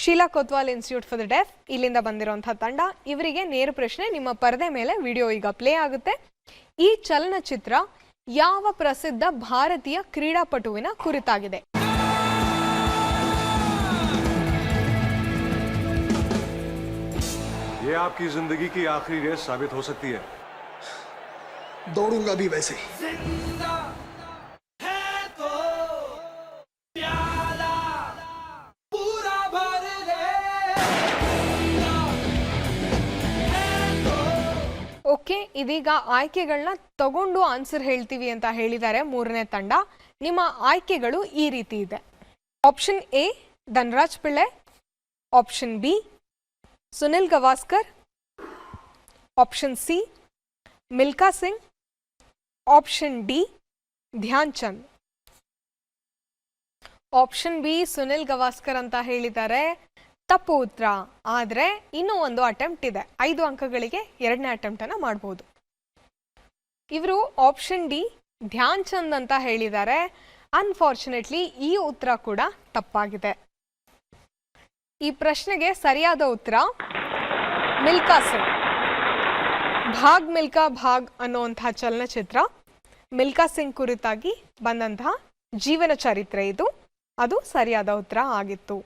ಶೀಲಾ ಕೊತ್ವಾಲ್ ಇನ್ಸ್ಟಿಟ್ಯೂಟ್ ಫಾರ್ ದ ಡೆಫ್ ಇಲ್ಲಿಂದ ಬಂದಿರುವಂತಹ ತಂಡ. ಇವರಿಗೆ ನೇರ ಪ್ರಶ್ನೆ. ನಿಮ್ಮ ಪರದೆ ಮೇಲೆ ವಿಡಿಯೋ ಈಗ ಪ್ಲೇ ಆಗುತ್ತೆ. ಈ ಚಲನಚಿತ್ರ ಯಾವ ಪ್ರಸಿದ್ಧ ಭಾರತೀಯ ಕ್ರೀಡಾಪಟುವಿನ ಕುರಿತಾಗಿದೆ? ये आपकी जिंदगी की आखिरी रेस साबित हो सकती है. दौड़ूंगा भी वैसे ही. ಓಕೆ, ಇದೀಗ ಆಯ್ಕೆಗಳನ್ನ ತಗೊಂಡು ಆನ್ಸರ್ ಹೇಳ್ತೀವಿ ಅಂತ ಹೇಳಿದ್ದಾರೆ ಮೂರನೇ ತಂಡ. ನಿಮ್ಮ ಆಯ್ಕೆಗಳು ಈ ರೀತಿ ಇದೆ. Option A Dhanraj Pillay, option B Sunil Gavaskar, option C Milkha Singh, option D Dhyan Chand. Option B Sunil Gavaskar ಅಂತ ಹೇಳಿದ್ದಾರೆ. ತಪ್ಪು ಉತ್ತರ. ಆದರೆ ಇನ್ನೂ ಒಂದು ಅಟೆಂಪ್ಟ್ ಇದೆ. 5 ಅಂಕಗಳಿಗೆ ಎರಡನೇ ಅಟೆಂಪ್ಟ್ ಅನ್ನ ಮಾಡಬಹುದು. ಇವರು ಆಪ್ಷನ್ ಡಿ ಧ್ಯಾನ್ ಚಂದ್ ಅಂತ ಹೇಳಿದ್ದಾರೆ. ಅನ್ಫಾರ್ಚುನೇಟ್ಲಿ ಈ ಉತ್ತರ ಕೂಡ ತಪ್ಪಾಗಿದೆ. ಈ ಪ್ರಶ್ನೆಗೆ ಸರಿಯಾದ ಉತ್ತರ ಮಿಲ್ಕಾ ಸಿಂಗ್. ಭಾಗ್ ಮಿಲ್ಕಾ ಭಾಗ್ ಅನ್ನುವಂತಹ ಚಲನಚಿತ್ರ ಮಿಲ್ಕಾ ಸಿಂಗ್ ಕುರಿತಾಗಿ ಬಂದಂತಹ ಜೀವನ ಚರಿತ್ರೆ ಇದು. ಅದು ಸರಿಯಾದ ಉತ್ತರ ಆಗಿತ್ತು.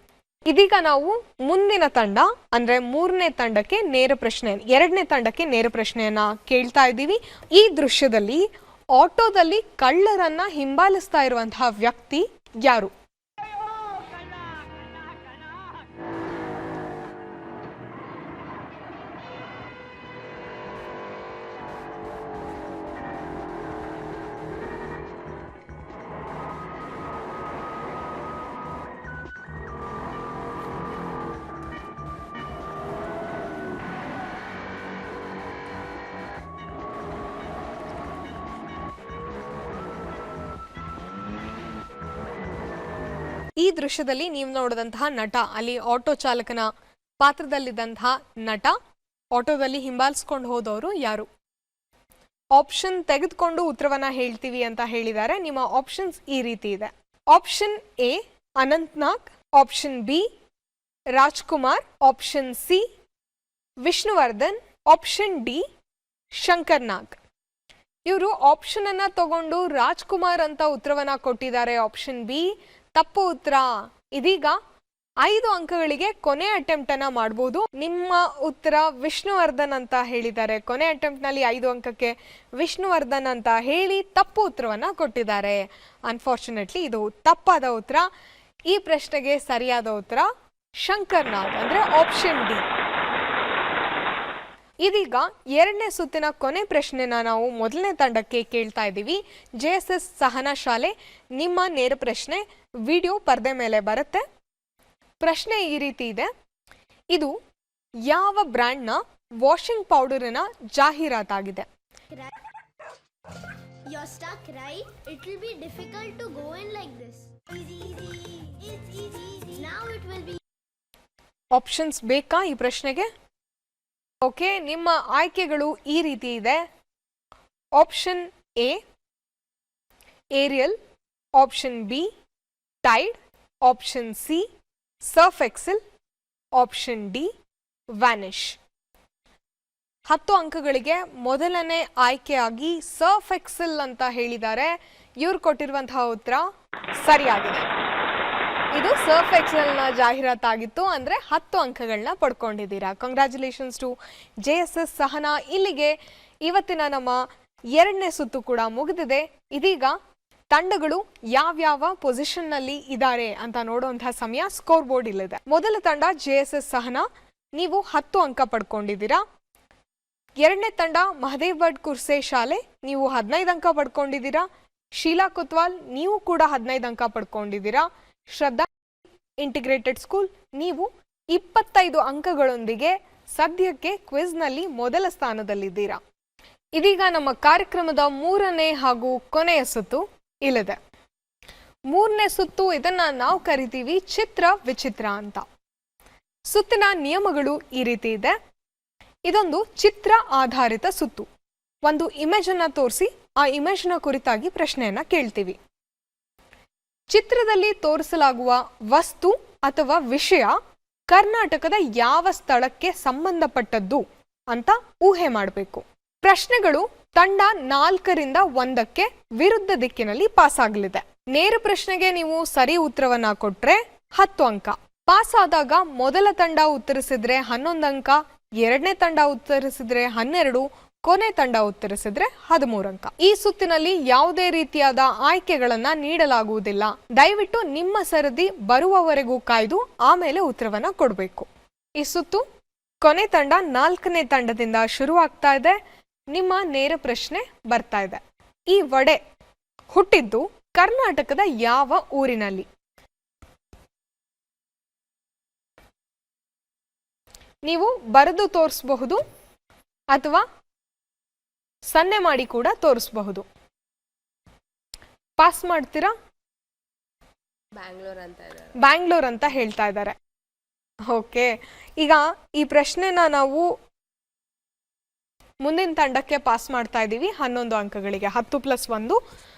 ಇದೀಗ ನಾವು ಮುಂದಿನ ತಂಡ ಅಂದ್ರೆ ಮೂರನೇ ತಂಡಕ್ಕೆ ನೇರ ಪ್ರಶ್ನೆ, ಎರಡನೇ ತಂಡಕ್ಕೆ ನೇರ ಪ್ರಶ್ನೆಯನ್ನ ಕೇಳ್ತಾ ಇದ್ದೀವಿ. ಈ ದೃಶ್ಯದಲ್ಲಿ ಆಟೋದಲ್ಲಿ ಕಳ್ಳರನ್ನ ಹಿಂಬಾಲಿಸ್ತಾ ಇರುವಂತಹ ವ್ಯಕ್ತಿ ಯಾರು? ಈ ದೃಶ್ಯದಲ್ಲಿ ನೀವು ನೋಡಿದಂತಹ ನಟ, ಅಲ್ಲಿ ಆಟೋ ಚಾಲಕನ ಪಾತ್ರದಲ್ಲಿದ್ದಂತಹ ನಟ ಆಟೋದಲ್ಲಿ ಹಿಂಬಾಲಿಸ್ಕೊಂಡು ಹೋದವರು ಯಾರು? ಆಪ್ಷನ್ ತೆಗೆದುಕೊಂಡು ಉತ್ತರವನ್ನ ಹೇಳ್ತೀವಿ ಅಂತ ಹೇಳಿದ್ದಾರೆ. ನಿಮ್ಮ ಆಪ್ಷನ್ಸ್ ಈ ರೀತಿ ಇದೆ. Option A Anant Nag, option B Rajkumar, option C Vishnuvardhan, option D Shankar Nag. ಇವರು ಆಪ್ಷನ್ ಅನ್ನ ತಗೊಂಡು ರಾಜ್ಕುಮಾರ್ ಅಂತ ಉತ್ತರವನ್ನ ಕೊಟ್ಟಿದ್ದಾರೆ. ಆಪ್ಷನ್ ಬಿ ತಪ್ಪು ಉತ್ತರ. ಇದೀಗ 5 ಅಂಕಗಳಿಗೆ ಕೊನೆ ಅಟೆಂಪ್ಟ್ ಅನ್ನ ಮಾಡಬಹುದು. ನಿಮ್ಮ ಉತ್ತರ ವಿಷ್ಣುವರ್ಧನ್ ಅಂತ ಹೇಳಿದ್ದಾರೆ. ಕೊನೆ ಅಟೆಂಪ್ಟ್ ನಲ್ಲಿ 5 ಅಂಕಕ್ಕೆ ವಿಷ್ಣುವರ್ಧನ್ ಅಂತ ಹೇಳಿ ತಪ್ಪು ಉತ್ತರವನ್ನ ಕೊಟ್ಟಿದ್ದಾರೆ. ಅನ್ಫಾರ್ಚುನೇಟ್ಲಿ ಇದು ತಪ್ಪಾದ ಉತ್ತರ. ಈ ಪ್ರಶ್ನೆಗೆ ಸರಿಯಾದ ಉತ್ತರ ಶಂಕರ್ ನಾಗ್ ಅಂದ್ರೆ ಆಪ್ಷನ್ ಡಿ. ಇದೀಗ ಎರಡನೇ ಸುತ್ತಿನ ಕೊನೆ ಪ್ರಶ್ನೆನ ನಾವು ಮೊದಲನೇ ತಂಡಕ್ಕೆ ಕೇಳ್ತಾ ಇದ್ದೀವಿ. JSS ಸಹನಾ ಶಾಲೆ ನಿಮ್ಮ ನೇರ ಪ್ರಶ್ನೆ ವಿಡಿಯೋ ಪರದೆ ಮೇಲೆ ಬರುತ್ತೆ. ಪ್ರಶ್ನೆ ಈ ರೀತಿ ಇದೆ. ಇದು ಯಾವ ಬ್ರ್ಯಾಂಡ್ನ washing ಪೌಡರಿನ ಜಾಹೀರಾತಾಗಿದೆ? You're stuck, right? It will be difficult to go in like this. Easy. It's easy. Now it will be. Options ಬೇಕಾ ಈ ಪ್ರಶ್ನೆಗೆ? ಓಕೆ, ನಿಮ್ಮ ಆಯ್ಕೆಗಳು ಈ ರೀತಿ ಇದೆ. Option A Ariel, option B Tide, option C Surf Excel, option D Vanish. 10 ಅಂಕಗಳಿಗೆ ಮೊದಲನೇ ಆಯ್ಕೆಯಾಗಿ ಸರ್ಫ್ ಎಕ್ಸೆಲ್ ಅಂತ ಹೇಳಿದ್ದಾರೆ. ಇವ್ರು ಕೊಟ್ಟಿರುವಂತಹ ಉತ್ತರ ಸರಿಯಾಗಿದೆ. ಇದು ಸರ್ಫ್ ಎಕ್ಸೆಲ್ನ ಜಾಹೀರಾತಾಗಿತ್ತು. ಅಂದ್ರೆ 10 ಅಂಕಗಳನ್ನ ಪಡ್ಕೊಂಡಿದ್ದೀರಾ. Congratulations to JSS Sahana. ಇಲ್ಲಿಗೆ ಇವತ್ತಿನ ನಮ್ಮ ಎರಡನೇ ಸುತ್ತು ಕೂಡ ಮುಗಿದಿದೆ. ಇದೀಗ ತಂಡಗಳು ಯಾವ್ಯಾವ ಪೊಸಿಷನ್ ನಲ್ಲಿ ಇದ್ದಾರೆ ಅಂತ ನೋಡುವಂತಹ ಸಮಯ. ಸ್ಕೋರ್ ಬೋರ್ಡ್ ಇಲ್ಲಿದೆ. ಮೊದಲ ತಂಡ JSS ಸಹನಾ, ನೀವು 10 ಅಂಕ ಪಡ್ಕೊಂಡಿದ್ದೀರಾ. ಎರಡನೇ ತಂಡ ಮಹದೇವ್ ಭಟ್ ಕುರ್ಸೆ ಶಾಲೆ, ನೀವು 15 ಅಂಕ ಪಡ್ಕೊಂಡಿದ್ದೀರಾ. ಶೀಲಾ ಕುತ್ವಾಲ್, ನೀವು ಕೂಡ 15 ಅಂಕ ಪಡ್ಕೊಂಡಿದ್ದೀರಾ. ಶ್ರದ್ಧಾ ಇಂಟಿಗ್ರೇಟೆಡ್ ಸ್ಕೂಲ್, ನೀವು 25 ಅಂಕಗಳೊಂದಿಗೆ ಸದ್ಯಕ್ಕೆ ಕ್ವಿಜ್ನಲ್ಲಿ ಮೊದಲ ಸ್ಥಾನದಲ್ಲಿದ್ದೀರಾ. ಇದೀಗ ನಮ್ಮ ಕಾರ್ಯಕ್ರಮದ ಮೂರನೇ ಹಾಗೂ ಕೊನೆಯ ಸುತ್ತು ಇಲ್ಲಿದೆ. ಮೂರನೇ ಸುತ್ತು, ಇದನ್ನ ನಾವು ಕರಿತೀವಿ ಚಿತ್ರ ವಿಚಿತ್ರ ಅಂತ. ಸುತ್ತಿನ ನಿಯಮಗಳು ಈ ರೀತಿ ಇದೆ. ಇದೊಂದು ಚಿತ್ರ ಆಧಾರಿತ ಸುತ್ತು. ಒಂದು ಇಮೇಜ್ ಅನ್ನ ತೋರಿಸಿ ಆ ಇಮೇಜ್ನ ಕುರಿತಾಗಿ ಪ್ರಶ್ನೆಯನ್ನ ಕೇಳ್ತೀವಿ. ಚಿತ್ರದಲ್ಲಿ ತೋರಿಸಲಾಗುವ ವಸ್ತು ಅಥವಾ ವಿಷಯ ಕರ್ನಾಟಕದ ಯಾವ ಸ್ಥಳಕ್ಕೆ ಸಂಬಂಧಪಟ್ಟದ್ದು ಅಂತ ಊಹೆ ಮಾಡಬೇಕು. ಪ್ರಶ್ನೆಗಳು ತಂಡ 4ರಿಂದ 1ಕ್ಕೆ ವಿರುದ್ಧ ದಿಕ್ಕಿನಲ್ಲಿ ಪಾಸ್ ಆಗಲಿದೆ. ನೇರ ಪ್ರಶ್ನೆಗೆ ನೀವು ಸರಿ ಉತ್ತರವನ್ನ ಕೊಟ್ರೆ 10 ಅಂಕ. ಪಾಸ್ ಆದಾಗ ಮೊದಲ ತಂಡ ಉತ್ತರಿಸಿದ್ರೆ 11 ಅಂಕ, ಎರಡನೇ ತಂಡ ಉತ್ತರಿಸಿದ್ರೆ 12, ಕೊನೆ ತಂಡ ಉತ್ತರಿಸಿದ್ರೆ 13 ಅಂಕ. ಈ ಸುತ್ತಿನಲ್ಲಿ ಯಾವುದೇ ರೀತಿಯಾದ ಆಯ್ಕೆಗಳನ್ನ ನೀಡಲಾಗುವುದಿಲ್ಲ. ದಯವಿಟ್ಟು ನಿಮ್ಮ ಸರದಿ ಬರುವವರೆಗೂ ಕಾಯ್ದು ಆಮೇಲೆ ಉತ್ತರವನ್ನ ಕೊಡಬೇಕು. ಈ ಸುತ್ತು ಕೊನೆ ತಂಡ 4ನೇ ತಂಡದಿಂದ ಶುರುವಾಗ್ತಾ ಇದೆ. ನಿಮ್ಮ ನೇರ ಪ್ರಶ್ನೆ ಬರ್ತಾ ಇದೆ. ಈ ವಡೆ ಹುಟ್ಟಿದ್ದು ಕರ್ನಾಟಕದ ಯಾವ ಊರಿನಲ್ಲಿ? ನೀವು ಬರೆದು ತೋರಿಸಬಹುದು ಅಥವಾ ಸನ್ನೆ ಮಾಡಿ ಕೂಡ ತೋರಿಸಬಹುದು. ಪಾಸ್ ಮಾಡ್ತೀರಾ? ಬ್ಯಾಂಗ್ಳೂರ್ ಅಂತ ಹೇಳ್ತಾ ಇದ್ದಾರೆ. ಓಕೆ, ಈಗ ಈ ಪ್ರಶ್ನೆನ ನಾವು ಮುಂದಿನ ತಂಡಕ್ಕೆ ಪಾಸ್ ಮಾಡ್ತಾ ಇದ್ದೀವಿ 11 ಅಂಕಗಳಿಗೆ. 10 + 1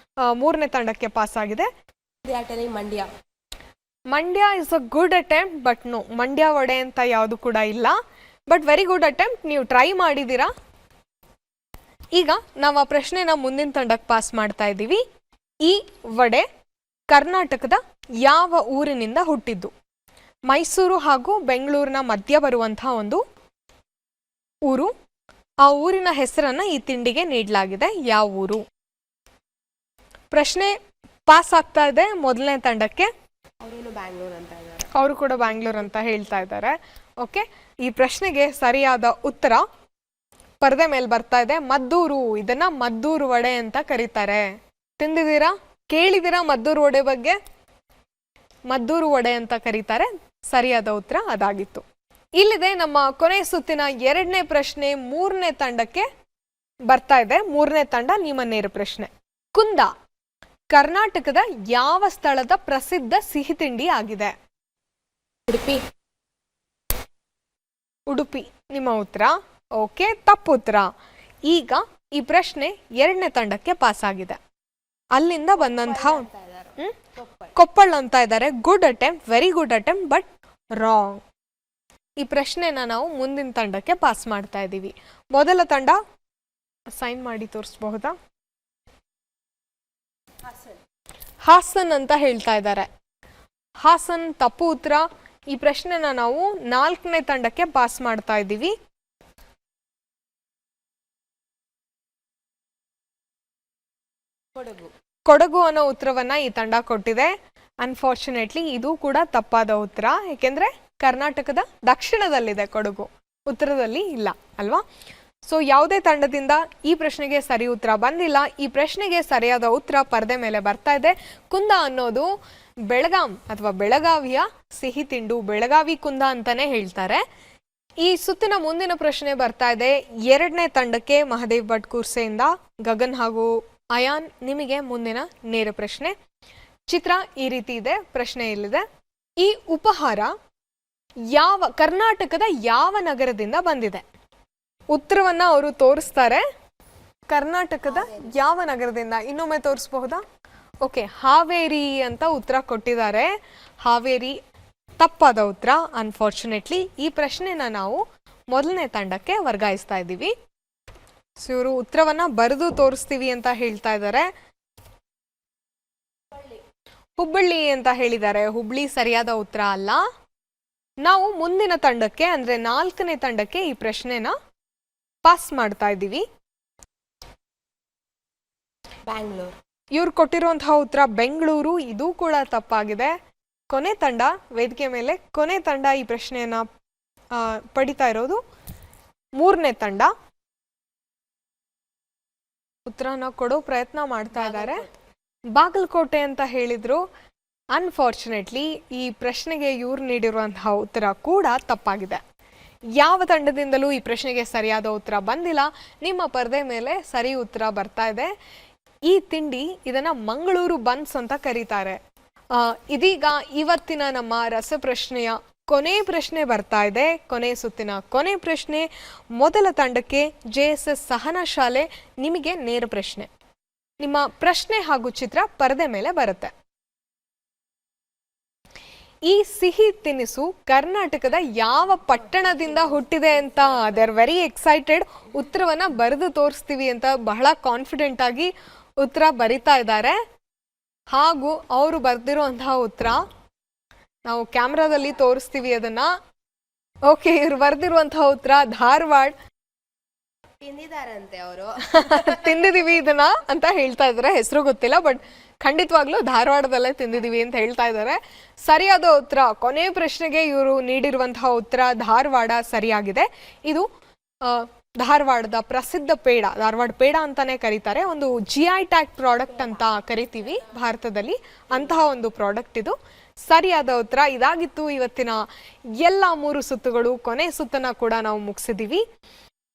ಮೂರನೇ ತಂಡಕ್ಕೆ ಪಾಸ್ ಆಗಿದೆ. Mandya. Mandya is a good attempt, but no, Mandya vada ಅಂತ ಯಾವುದು ಕೂಡ ಇಲ್ಲ. ಬಟ್ ವೆರಿ ಗುಡ್ ಅಟೆಂಪ್ಟ್, ನೀವು ಟ್ರೈ ಮಾಡಿದ್ದೀರಾ. ಈಗ ನಾವು ಆ ಪ್ರಶ್ನೆನ ಮುಂದಿನ ತಂಡಕ್ಕೆ ಪಾಸ್ ಮಾಡ್ತಾ ಇದ್ದೀವಿ. ಈ ವಡೆ ಕರ್ನಾಟಕದ ಯಾವ ಊರಿನಿಂದ ಹುಟ್ಟಿದ್ದು? ಮೈಸೂರು ಹಾಗೂ ಬೆಂಗಳೂರಿನ ಮಧ್ಯ ಬರುವಂತಹ ಒಂದು ಊರು. ಆ ಊರಿನ ಹೆಸರನ್ನ ಈ ತಿಂಡಿಗೆ ನೀಡಲಾಗಿದೆ. ಯಾವ ಊರು? ಪ್ರಶ್ನೆ ಪಾಸ್ ಆಗ್ತಾ ಇದೆ ಮೊದಲನೇ ತಂಡಕ್ಕೆ. ಅವರು ಕೂಡ ಬ್ಯಾಂಗ್ಳೂರ್ ಅಂತ ಹೇಳ್ತಾ ಇದ್ದಾರೆ. ಓಕೆ, ಈ ಪ್ರಶ್ನೆಗೆ ಸರಿಯಾದ ಉತ್ತರ ಪರದೆ ಮೇಲೆ ಬರ್ತಾ ಇದೆ. ಮದ್ದೂರು. ಇದನ್ನ ಮದ್ದೂರು ವಡೆ ಅಂತ ಕರೀತಾರೆ. ತಿಂದಿದ್ದೀರಾ? ಕೇಳಿದ್ದೀರಾ ಮದ್ದೂರು ವಡೆ ಬಗ್ಗೆ? ಮದ್ದೂರು ವಡೆ ಅಂತ ಕರೀತಾರೆ. ಸರಿಯಾದ ಉತ್ತರ ಅದಾಗಿತ್ತು. ಇಲ್ಲಿದೆ ನಮ್ಮ ಕೊನೆ ಸುತ್ತಿನ 2ನೇ ಪ್ರಶ್ನೆ. 3ನೇ ತಂಡಕ್ಕೆ ಬರ್ತಾ ಇದೆ. 3ನೇ ತಂಡ ನಿಮ್ಮ ನೇರ ಪ್ರಶ್ನೆ. ಕುಂದ ಕರ್ನಾಟಕದ ಯಾವ ಸ್ಥಳದ ಪ್ರಸಿದ್ಧ ಸಿಹಿ ತಿಂಡಿ ಆಗಿದೆ? ಉಡುಪಿ ನಿಮ್ಮ ಉತ್ತರ. ಓಕೆ, ತಪ್ಪು ಉತ್ತರ. ಈಗ ಈ ಪ್ರಶ್ನೆ 2ನೇ ತಂಡಕ್ಕೆ ಪಾಸ್ ಆಗಿದೆ. ಅಲ್ಲಿಂದ ಬಂದಂತಹ ಕೊಪ್ಪಳ ಅಂತ ಇದ್ದಾರೆ. Good attempt, very good attempt, but wrong. ಈ ಪ್ರಶ್ನೆನ ನಾವು ಮುಂದಿನ ತಂಡಕ್ಕೆ ಪಾಸ್ ಮಾಡ್ತಾ ಇದ್ದೀವಿ. ಮೊದಲ ತಂಡ ಸೈನ್ ಮಾಡಿ ತೋರಿಸಬಹುದಾ? ಹಾಸನ್ ಅಂತ ಹೇಳ್ತಾ ಇದ್ದಾರೆ. ಹಾಸನ್ ತಪ್ಪು ಉತ್ತರ. ಈ ಪ್ರಶ್ನೆನ ನಾವು 4ನೇ ತಂಡಕ್ಕೆ ಪಾಸ್ ಮಾಡ್ತಾ ಇದ್ದೀವಿ. ಕೊಡಗು ಅನ್ನೋ ಉತ್ತರವನ್ನ ಈ ತಂಡ ಕೊಟ್ಟಿದೆ. ಅನ್ಫಾರ್ಚುನೇಟ್ಲಿ ಇದು ಕೂಡ ತಪ್ಪಾದ ಉತ್ತರ. ಏಕೆಂದ್ರೆ ಕರ್ನಾಟಕದ ದಕ್ಷಿಣದಲ್ಲಿದೆ ಕೊಡಗು, ಉತ್ತರದಲ್ಲಿ ಇಲ್ಲ ಅಲ್ವಾ? ಸೊ ಯಾವುದೇ ತಂಡದಿಂದ ಈ ಪ್ರಶ್ನೆಗೆ ಸರಿ ಉತ್ತರ ಬಂದಿಲ್ಲ. ಈ ಪ್ರಶ್ನೆಗೆ ಸರಿಯಾದ ಉತ್ತರ ಪರದೆ ಮೇಲೆ ಬರ್ತಾ ಇದೆ. ಕುಂದ ಅನ್ನೋದು ಬೆಳಗಾಂ ಅಥವಾ ಬೆಳಗಾವಿಯ ಸಿಹಿ ತಿಂಡು. ಬೆಳಗಾವಿ ಕುಂದ ಅಂತಾನೆ ಹೇಳ್ತಾರೆ. ಈ ಸುತ್ತಿನ ಮುಂದಿನ ಪ್ರಶ್ನೆ ಬರ್ತಾ ಇದೆ 2ನೇ ತಂಡಕ್ಕೆ. ಮಹದೇವ್ ಭಟ್ ಕೂರ್ಸೆಯಿಂದ ಗಗನ್ ಹಾಗೂ ಅಯಾನ್, ನಿಮಗೆ ಮುಂದಿನ ನೇರ ಪ್ರಶ್ನೆ. ಚಿತ್ರ ಈ ರೀತಿ ಇದೆ, ಪ್ರಶ್ನೆ ಇಲ್ಲಿದೆ. ಈ ಉಪಹಾರ ಕರ್ನಾಟಕದ ಯಾವ ನಗರದಿಂದ ಬಂದಿದೆ? ಉತ್ತರವನ್ನ ಅವರು ತೋರಿಸ್ತಾರೆ. ಕರ್ನಾಟಕದ ಯಾವ ನಗರದಿಂದ? ಇನ್ನೊಮ್ಮೆ ತೋರಿಸಬಹುದಾ? ಓಕೆ, ಹಾವೇರಿ ಅಂತ ಉತ್ತರ ಕೊಟ್ಟಿದ್ದಾರೆ. ಹಾವೇರಿ ತಪ್ಪಾದ ಉತ್ತರ. ಅನ್ಫಾರ್ಚುನೇಟ್ಲಿ ಈ ಪ್ರಶ್ನೆನ ನಾವು ಮೊದಲನೇ ತಂಡಕ್ಕೆ ವರ್ಗಾಯಿಸ್ತಾ ಇದ್ದೀವಿ. ಸೊ ಇವರು ಉತ್ತರವನ್ನ ಬರೆದು ತೋರಿಸ್ತೀವಿ ಅಂತ ಹೇಳ್ತಾ ಇದ್ದಾರೆ. ಹುಬ್ಬಳ್ಳಿ ಅಂತ ಹೇಳಿದ್ದಾರೆ. ಹುಬ್ಳಿ ಸರಿಯಾದ ಉತ್ತರ ಅಲ್ಲ. ನಾವು ಮುಂದಿನ ತಂಡಕ್ಕೆ ಅಂದ್ರೆ 4ನೇ ತಂಡಕ್ಕೆ ಈ ಪ್ರಶ್ನೆನ ಪಾಸ್ ಮಾಡ್ತಾ ಇದ್ದೀವಿ. ಬ್ಯಾಂಗ್ಳೂರ್. ಇವ್ರು ಕೊಟ್ಟಿರುವಂತಹ ಉತ್ತರ ಬೆಂಗಳೂರು. ಇದು ಕೂಡ ತಪ್ಪಾಗಿದೆ. ಕೊನೆ ತಂಡ ವೇದಿಕೆ ಮೇಲೆ, ಕೊನೆ ತಂಡ ಈ ಪ್ರಶ್ನೆಯನ್ನ ಪಡಿತಾ ಇರೋದು 3ನೇ ತಂಡ. ಉತ್ತರನ ಕೊಡೋ ಪ್ರಯತ್ನ ಮಾಡ್ತಾ ಇದ್ದಾರೆ. ಬಾಗಲಕೋಟೆ ಅಂತ ಹೇಳಿದ್ರು. ಅನ್ಫಾರ್ಚುನೇಟ್ಲಿ ಈ ಪ್ರಶ್ನೆಗೆ ಇವ್ರು ನೀಡಿರುವಂತಹ ಉತ್ತರ ಕೂಡ ತಪ್ಪಾಗಿದೆ. ಯಾವ ತಂಡದಿಂದಲೂ ಈ ಪ್ರಶ್ನೆಗೆ ಸರಿಯಾದ ಉತ್ತರ ಬಂದಿಲ್ಲ. ನಿಮ್ಮ ಪರದೆ ಮೇಲೆ ಸರಿ ಉತ್ತರ ಬರ್ತಾ ಇದೆ. ಈ ತಿಂಡಿ ಇದನ್ನ ಮಂಗಳೂರು ಬನ್ಸ್ ಅಂತ ಕರೀತಾರೆ. ಇದೀಗ ಇವತ್ತಿನ ನಮ್ಮ ರಸಪ್ರಶ್ನೆಯ ಕೊನೆ ಪ್ರಶ್ನೆ ಬರ್ತಾ ಇದೆ. ಕೊನೆ ಸುತ್ತಿನ ಕೊನೆ ಪ್ರಶ್ನೆ. ಮೊದಲ ತಂಡಕ್ಕೆ JSS ಸಹನಾ ಶಾಲೆ, ನಿಮಗೆ ನೇರ ಪ್ರಶ್ನೆ. ನಿಮ್ಮ ಪ್ರಶ್ನೆ ಹಾಗೂ ಚಿತ್ರ ಪರದೆ ಮೇಲೆ ಬರುತ್ತೆ. ಈ ಸಿಹಿ ತಿನಿಸು ಕರ್ನಾಟಕದ ಯಾವ ಪಟ್ಟಣದಿಂದ ಹುಟ್ಟಿದೆ ಅಂತ ದೇ ಆರ್ ವೆರಿ ಎಕ್ಸೈಟೆಡ್. ಉತ್ತರವನ್ನ ಬರೆದು ತೋರಿಸ್ತೀವಿ ಅಂತ ಬಹಳ ಕಾನ್ಫಿಡೆಂಟ್ ಆಗಿ ಉತ್ತರ ಬರಿತಾ ಇದ್ದಾರೆ. ಹಾಗೂ ಅವರು ಬರೆದಿರುವಂತಹ ಉತ್ತರ ನಾವು ಕ್ಯಾಮ್ರಾದಲ್ಲಿ ತೋರಿಸ್ತೀವಿ ಅದನ್ನ. ಓಕೆ, ಇವ್ರು ಬರೆದಿರುವಂತಹ ಉತ್ತರ ಧಾರವಾಡ. ತಿಂದಿದಾರಂತೆ ಅವರು. ತಿಂದಿದೀವಿ ಇದನ್ನ ಅಂತ ಹೇಳ್ತಾ ಇದ್ದಾರೆ. ಹೆಸರು ಗೊತ್ತಿಲ್ಲ, ಬಟ್ ಖಂಡಿತವಾಗ್ಲೂ ಧಾರವಾಡದಲ್ಲೇ ತಿಂದಿದೀವಿ ಅಂತ ಹೇಳ್ತಾ ಇದ್ದಾರೆ. ಸರಿಯಾದ ಉತ್ತರ, ಕೊನೆ ಪ್ರಶ್ನೆಗೆ ಇವರು ನೀಡಿರುವಂತಹ ಉತ್ತರ ಧಾರವಾಡ ಸರಿಯಾಗಿದೆ. ಇದು ಧಾರವಾಡದ ಪ್ರಸಿದ್ಧ ಪೇಡ, ಧಾರವಾಡ ಪೇಡ ಅಂತಾನೆ ಕರೀತಾರೆ. ಒಂದು GI ಟ್ಯಾಗ್ ಪ್ರಾಡಕ್ಟ್ ಅಂತ ಕರಿತೀವಿ ಭಾರತದಲ್ಲಿ, ಅಂತಹ ಒಂದು ಪ್ರಾಡಕ್ಟ್ ಇದು. ಸರಿಯಾದ ಉತ್ತರ ಇದಾಗಿತ್ತು. ಇವತ್ತಿನ ಎಲ್ಲ 3 ಸುತ್ತುಗಳು, ಕೊನೆ ಸುತ್ತನ್ನ ಕೂಡ ನಾವು ಮುಗಿಸಿದೀವಿ.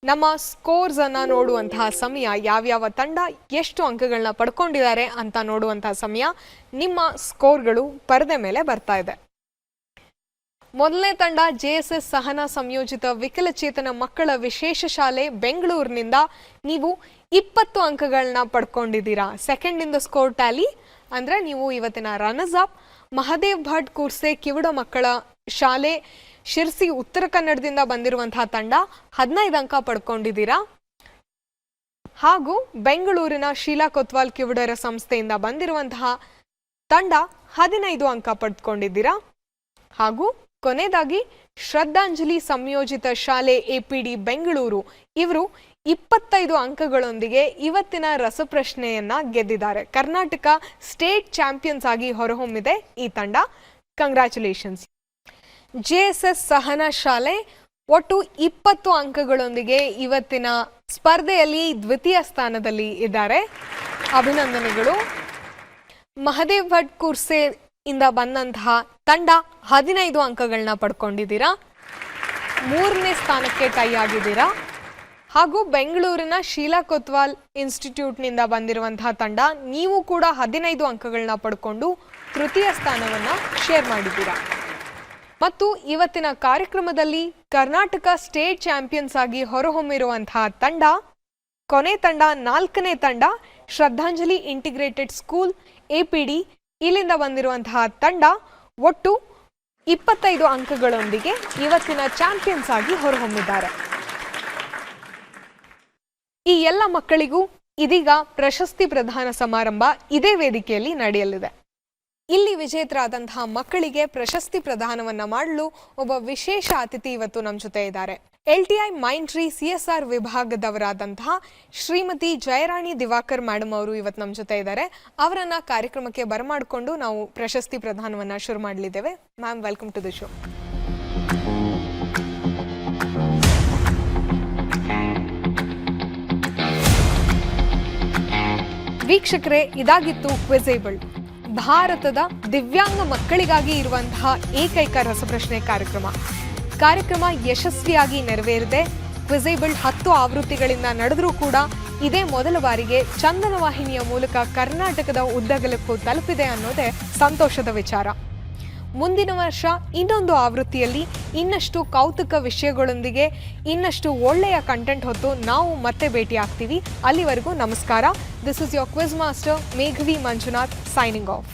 ನಮ್ಮ ಸ್ಕೋರ್ಸ್ ಅನ್ನ ನೋಡುವಂತಹ ಸಮಯ, ಯಾವ್ಯಾವ ತಂಡ ಎಷ್ಟು ಅಂಕಗಳನ್ನ ಪಡ್ಕೊಂಡಿದ್ದಾರೆ ಅಂತ ನೋಡುವಂತಹ ಸಮಯ. ನಿಮ್ಮ ಸ್ಕೋರ್ಗಳು ಪರದೆ ಮೇಲೆ ಬರ್ತಾ ಇದೆ. ಮೊದಲನೇ ತಂಡ JSS ಸಹನಾ ಸಂಯೋಜಿತ ವಿಕಲಚೇತನ ಮಕ್ಕಳ ವಿಶೇಷ ಶಾಲೆ ಬೆಂಗಳೂರಿನಿಂದ ನೀವು 20 ಅಂಕಗಳನ್ನ ಪಡ್ಕೊಂಡಿದ್ದೀರಾ. Second in the score tally ಅಂದ್ರೆ ನೀವು ಇವತ್ತಿನ ರನ್ನರ್ಸ್ ಅಪ್. ಮಹದೇವ್ ಭಟ್ ಕೂರ್ಸೆ ಕಿವುಡ ಮಕ್ಕಳ ಶಾಲೆ ಶಿರ್ಸಿ ಉತ್ತರ ಕನ್ನಡದಿಂದ ಬಂದಿರುವಂತಹ ತಂಡ 15 ಅಂಕ ಪಡ್ಕೊಂಡಿದ್ದೀರಾ. ಹಾಗೂ ಬೆಂಗಳೂರಿನ ಶೀಲಾ ಕೊತ್ವಾಲ್ ಕಿವುಡರ ಸಂಸ್ಥೆಯಿಂದ ಬಂದಿರುವಂತಹ ತಂಡ 15 ಅಂಕ ಪಡೆದುಕೊಂಡಿದ್ದೀರಾ. ಹಾಗೂ ಕೊನೆಯದಾಗಿ ಶ್ರದ್ಧಾಂಜಲಿ ಸಂಯೋಜಿತ ಶಾಲೆ APD ಬೆಂಗಳೂರು ಇವರು 25 ಅಂಕಗಳೊಂದಿಗೆ ಇವತ್ತಿನ ರಸಪ್ರಶ್ನೆಯನ್ನ ಗೆದ್ದಿದ್ದಾರೆ. ಕರ್ನಾಟಕ ಸ್ಟೇಟ್ ಚಾಂಪಿಯನ್ಸ್ ಆಗಿ ಹೊರಹೊಮ್ಮಿದೆ ಈ ತಂಡ. ಕಂಗ್ರ್ಯಾಚುಲೇಷನ್ಸ್. JSS ಸಹನಾ ಶಾಲೆ ಒಟ್ಟು 20 ಅಂಕಗಳೊಂದಿಗೆ ಇವತ್ತಿನ ಸ್ಪರ್ಧೆಯಲ್ಲಿ ದ್ವಿತೀಯ ಸ್ಥಾನದಲ್ಲಿ ಇದ್ದಾರೆ. ಅಭಿನಂದನೆಗಳು. ಮಹದೇವ್ ಭಟ್ ಕುರ್ಸೆ ಇಂದ ಬಂದಂತಹ ತಂಡ 15 ಅಂಕಗಳನ್ನ ಪಡ್ಕೊಂಡಿದ್ದೀರಾ. 3ನೇ ಸ್ಥಾನಕ್ಕೆ ಟೈ ಆಗಿದ್ದೀರಾ. ಹಾಗೂ ಬೆಂಗಳೂರಿನ ಶೀಲಾ ಕೊತ್ವಾಲ್ ಇನ್ಸ್ಟಿಟ್ಯೂಟ್ನಿಂದ ಬಂದಿರುವಂತಹ ತಂಡ ನೀವು ಕೂಡ 15 ಅಂಕಗಳನ್ನ ಪಡ್ಕೊಂಡು ತೃತೀಯ ಸ್ಥಾನವನ್ನ ಶೇರ್ ಮಾಡಿದ್ದೀರಾ. ಮತ್ತು ಇವತ್ತಿನ ಕಾರ್ಯಕ್ರಮದಲ್ಲಿ ಕರ್ನಾಟಕ ಸ್ಟೇಟ್ ಚಾಂಪಿಯನ್ಸ್ ಆಗಿ ಹೊರಹೊಮ್ಮಿರುವಂತಹ ತಂಡ ಕೊನೆ ತಂಡ 4ನೇ ತಂಡ ಶ್ರದ್ಧಾಂಜಲಿ ಇಂಟಿಗ್ರೇಟೆಡ್ ಸ್ಕೂಲ್ APD ಇಲ್ಲಿಂದ ಬಂದಿರುವಂತಹ ತಂಡ ಒಟ್ಟು 25 ಅಂಕಗಳೊಂದಿಗೆ ಇವತ್ತಿನ ಚಾಂಪಿಯನ್ಸ್ ಆಗಿ ಹೊರಹೊಮ್ಮಿದ್ದಾರೆ. ಈ ಎಲ್ಲ ಮಕ್ಕಳಿಗೂ ಇದೀಗ ಪ್ರಶಸ್ತಿ ಪ್ರದಾನ ಸಮಾರಂಭ ಇದೇ ವೇದಿಕೆಯಲ್ಲಿ ನಡೆಯಲಿದೆ. ಇಲ್ಲಿ ವಿಜೇತರಾದಂತಹ ಮಕ್ಕಳಿಗೆ ಪ್ರಶಸ್ತಿ ಪ್ರದಾನವನ್ನ ಮಾಡಲು ಒಬ್ಬ ವಿಶೇಷ ಅತಿಥಿ ಇವತ್ತು ನಮ್ಮ ಜೊತೆ ಇದ್ದಾರೆ. LTI ಮೈಂಟ್ರಿ CSR ವಿಭಾಗದವರಾದಂತಹ ಶ್ರೀಮತಿ ಜಯರಾಣಿ ದಿವಾಕರ್ ಮೇಡಮ್ ಅವರು ಇವತ್ತು ನಮ್ಮ ಜೊತೆ ಇದ್ದಾರೆ. ಅವರನ್ನ ಕಾರ್ಯಕ್ರಮಕ್ಕೆ ಬರಮಾಡಿಕೊಂಡು ನಾವು ಪ್ರಶಸ್ತಿ ಪ್ರದಾನವನ್ನ ಶುರು ಮಾಡಲಿದ್ದೇವೆ. Ma'am, welcome to the show. ವೀಕ್ಷಕರೇ, ಇದಾಗಿತ್ತು ಕ್ವಿಜೇಬಲ್, ಭಾರತದ ದಿವ್ಯಾಂಗ ಮಕ್ಕಳಿಗಾಗಿ ಇರುವಂತಹ ಏಕೈಕ ರಸಪ್ರಶ್ನೆ ಕಾರ್ಯಕ್ರಮ ಯಶಸ್ವಿಯಾಗಿ ನೆರವೇರಿದೆ. ಕ್ವಿಜೇಬಲ್ 10 ಆವೃತ್ತಿಗಳಿಂದ ನಡೆದರೂ ಕೂಡ ಇದೇ ಮೊದಲ ಬಾರಿಗೆ ಚಂದನ ವಾಹಿನಿಯ ಮೂಲಕ ಕರ್ನಾಟಕದ ಉದ್ದಗಲಕ್ಕೂ ತಲುಪಿದೆ ಅನ್ನೋದೇ ಸಂತೋಷದ ವಿಚಾರ. ಮುಂದಿನ ವರ್ಷ ಇನ್ನೊಂದು ಆವೃತ್ತಿಯಲ್ಲಿ ಇನ್ನಷ್ಟು ಕೌತುಕ ವಿಷಯಗಳೊಂದಿಗೆ ಇನ್ನಷ್ಟು ಒಳ್ಳೆಯ ಕಂಟೆಂಟ್ ಹೊತ್ತು ನಾವು ಮತ್ತೆ ಭೇಟಿ ಆಗ್ತೀವಿ. ಅಲ್ಲಿವರೆಗೂ ನಮಸ್ಕಾರ. This is your quiz master Meghavi Manjunath signing of.